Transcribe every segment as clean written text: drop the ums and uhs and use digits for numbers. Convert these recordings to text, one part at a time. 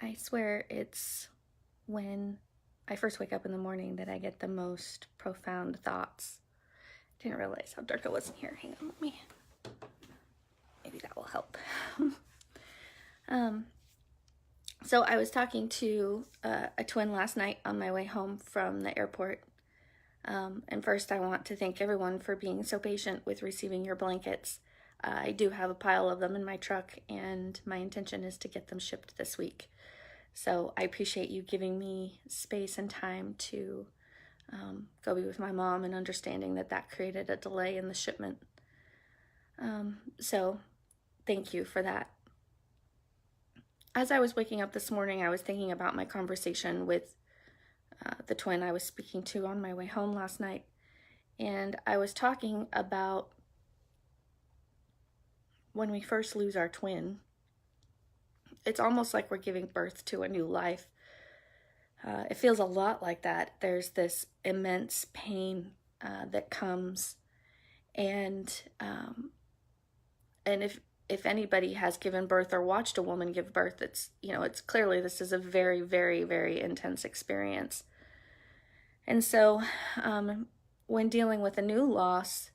I swear it's when I first wake up in the morning that I get the most profound thoughts. Didn't realize how dark it was in here. Hang on, maybe that will help. um, so I was talking to a twin last night on my way home from the airport. And first, I want to thank everyone for being so patient with receiving your blankets. I do have a pile of them in my truck, and my intention is to get them shipped this week. So I appreciate you giving me space and time to go be with my mom, and understanding that that created a delay in the shipment. So thank you for that. As I was waking up this morning, I was thinking about my conversation with the twin I was speaking to on my way home last night. And I was talking about when we first lose our twin, it's almost like we're giving birth to a new life. It feels a lot like that. There's this immense pain that comes, and if anybody has given birth or watched a woman give birth, it's clearly this is a very, very, very intense experience. And so when dealing with a new loss,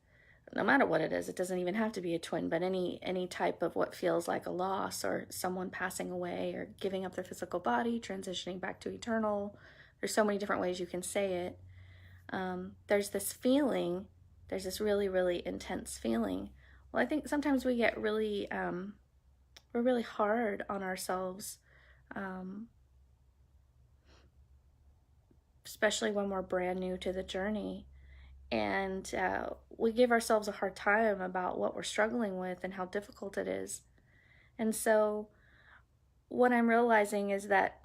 no matter what it is, it doesn't even have to be a twin, but any type of what feels like a loss, or someone passing away, or giving up their physical body, transitioning back to eternal. There's so many different ways you can say it. There's this feeling, there's this really, really intense feeling. Well, I think sometimes we get really, we're really hard on ourselves, especially when we're brand new to the journey. And we give ourselves a hard time about what we're struggling with and how difficult it is. And so what I'm realizing is that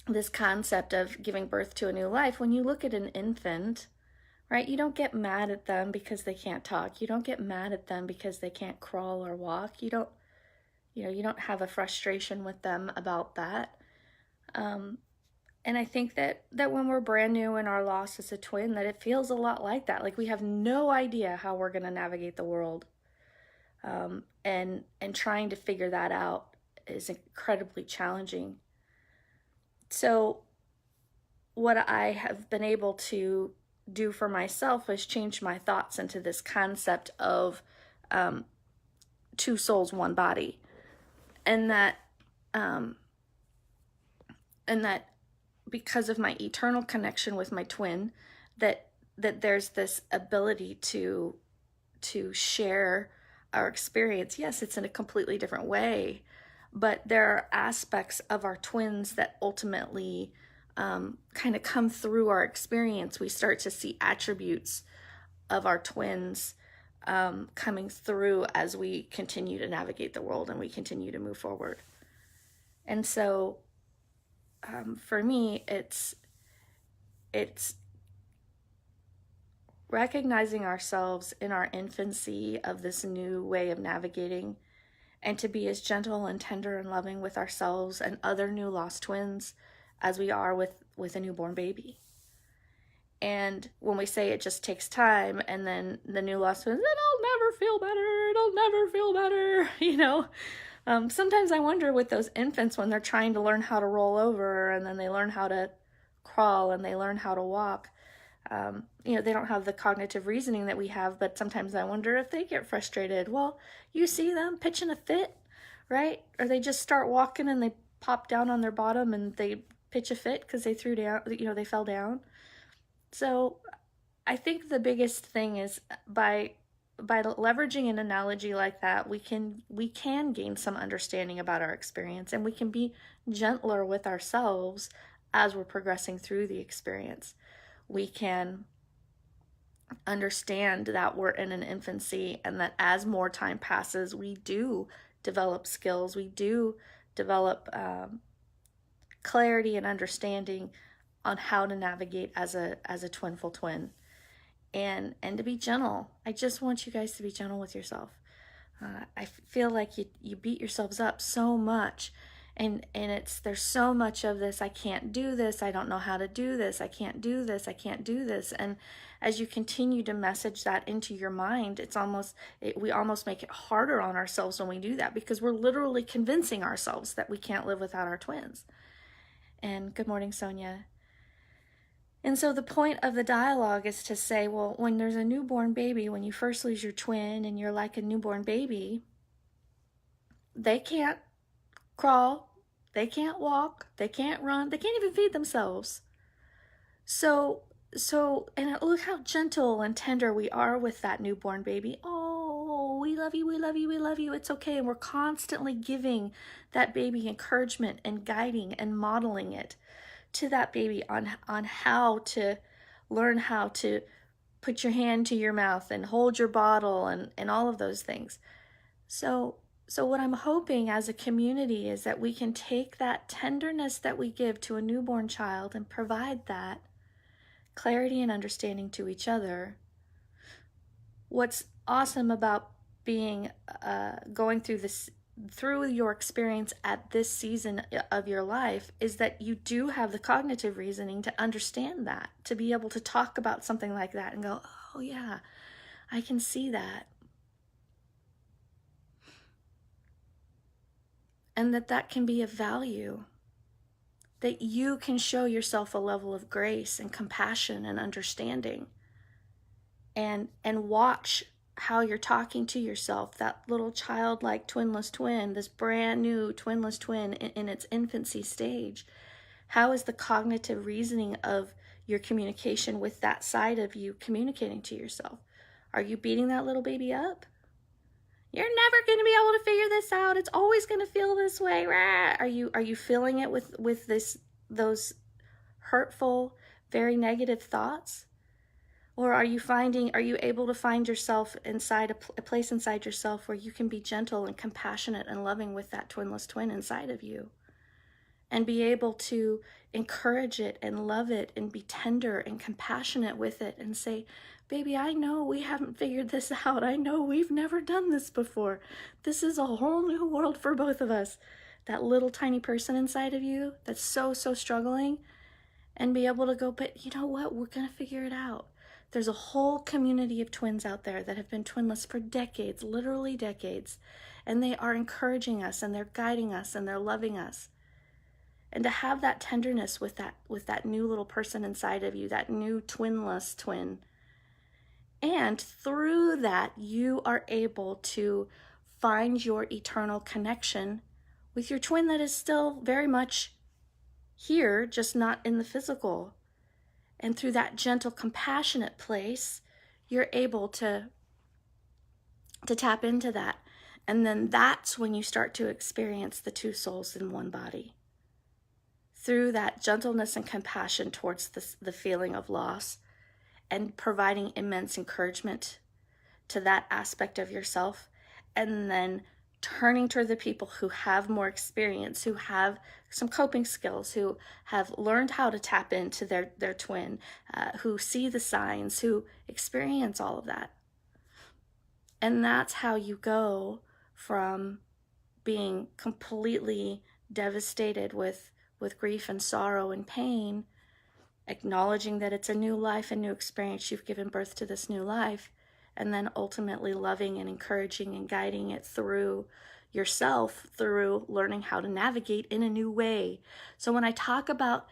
this concept of giving birth to a new life, when you look at an infant, right, you don't get mad at them because they can't talk. You don't get mad at them because they can't crawl or walk. You don't have a frustration with them about that. And I think that when we're brand new in our loss as a twin, that it feels a lot like that. Like we have no idea how we're going to navigate the world. And trying to figure that out is incredibly challenging. So what I have been able to do for myself is change my thoughts into this concept of two souls, one body. And that because of my eternal connection with my twin, that there's this ability to share our experience. Yes, it's in a completely different way, but there are aspects of our twins that ultimately kind of come through our experience. We start to see attributes of our twins coming through as we continue to navigate the world and we continue to move forward. And so for me, it's recognizing ourselves in our infancy of this new way of navigating, and to be as gentle and tender and loving with ourselves and other new lost twins as we are with a newborn baby. And when we say it just takes time, and then the new lost twins, it'll never feel better, sometimes I wonder with those infants, when they're trying to learn how to roll over, and then they learn how to crawl, and they learn how to walk, they don't have the cognitive reasoning that we have, but sometimes I wonder if they get frustrated. Well, you see them pitching a fit, right? Or they just start walking and they pop down on their bottom and they pitch a fit because they they fell down. So I think the biggest thing is by leveraging an analogy like that, we can gain some understanding about our experience, and we can be gentler with ourselves as we're progressing through the experience. We can understand that we're in an infancy, and that as more time passes, we do develop skills, we do develop clarity and understanding on how to navigate as a twinful twin. And to be gentle. I just want you guys to be gentle with yourself. I feel like you beat yourselves up so much, And there's so much of this, I can't do this, I don't know how to do this, I can't do this, I can't do this. And as you continue to message that into your mind, we almost make it harder on ourselves when we do that, because we're literally convincing ourselves that we can't live without our twins. And good morning, Sonia. And so the point of the dialogue is to say, well, when there's a newborn baby, when you first lose your twin and you're like a newborn baby, they can't crawl, they can't walk, they can't run, they can't even feed themselves. So, and look how gentle and tender we are with that newborn baby. Oh, we love you, we love you, we love you. It's okay. And we're constantly giving that baby encouragement and guiding and modeling it to that baby on how to learn how to put your hand to your mouth and hold your bottle and all of those things. So what I'm hoping as a community is that we can take that tenderness that we give to a newborn child and provide that clarity and understanding to each other. What's awesome about being going through your experience at this season of your life is that you do have the cognitive reasoning to understand that, to be able to talk about something like that and go, oh yeah, I can see that. And that can be of value, that you can show yourself a level of grace and compassion and understanding, and watch how you're talking to yourself, that little childlike twinless twin, this brand new twinless twin in its infancy stage. How is the cognitive reasoning of your communication with that side of you communicating to yourself? Are you beating that little baby up? You're never going to be able to figure this out. It's always going to feel this way. Rah. Are you filling it with those hurtful, very negative thoughts? Or are you able to find yourself inside a place inside yourself where you can be gentle and compassionate and loving with that twinless twin inside of you, and be able to encourage it and love it and be tender and compassionate with it and say, baby, I know we haven't figured this out. I know we've never done this before. This is a whole new world for both of us. That little tiny person inside of you that's so struggling, and be able to go, but you know what? We're going to figure it out. There's a whole community of twins out there that have been twinless for decades, literally decades, and they are encouraging us and they're guiding us and they're loving us. And to have that tenderness with that new little person inside of you, that new twinless twin. And through that, you are able to find your eternal connection with your twin that is still very much here, just not in the physical. And through that gentle, compassionate place, you're able to tap into that. And then that's when you start to experience the two souls in one body. Through that gentleness and compassion towards the feeling of loss, and providing immense encouragement to that aspect of yourself, and then turning toward the people who have more experience, who have some coping skills, who have learned how to tap into their twin, who see the signs, who experience all of that. And that's how you go from being completely devastated with grief and sorrow and pain, acknowledging that it's a new life, a new experience, you've given birth to this new life, and then ultimately loving and encouraging and guiding it through yourself, through learning how to navigate in a new way. So when I talk about,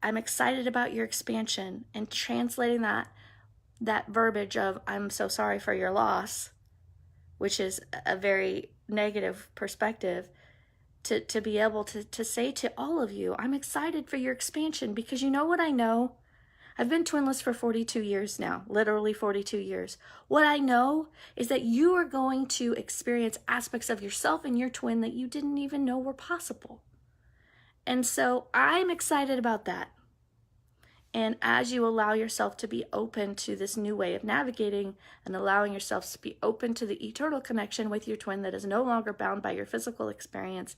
I'm excited about your expansion, and translating that verbiage of, I'm so sorry for your loss, which is a very negative perspective, to be able to say to all of you, I'm excited for your expansion, because you know what I know? I've been twinless for 42 years now, literally 42 years. What I know is that you are going to experience aspects of yourself and your twin that you didn't even know were possible. And so I'm excited about that. And as you allow yourself to be open to this new way of navigating, and allowing yourself to be open to the eternal connection with your twin that is no longer bound by your physical experience,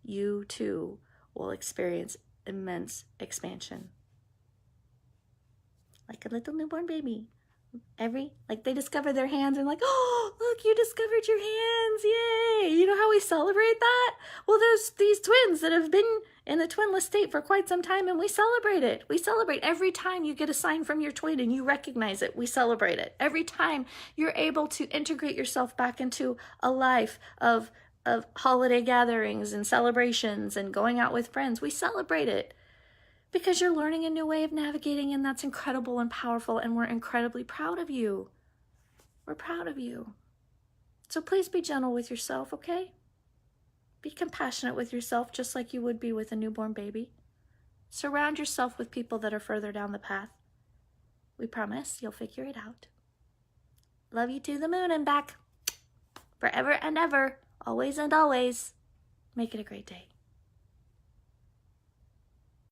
you too will experience immense expansion. Like a little newborn baby. Like they discover their hands and like, oh, look, you discovered your hands, yay. You know how we celebrate that? Well, there's these twins that have been in a twinless state for quite some time, and we celebrate it. We celebrate every time you get a sign from your twin and you recognize it. We celebrate it. Every time you're able to integrate yourself back into a life of holiday gatherings and celebrations and going out with friends, we celebrate it. Because you're learning a new way of navigating, and that's incredible and powerful, and we're incredibly proud of you. We're proud of you. So please be gentle with yourself, okay? Be compassionate with yourself just like you would be with a newborn baby. Surround yourself with people that are further down the path. We promise you'll figure it out. Love you to the moon and back. Forever and ever, always and always. Make it a great day.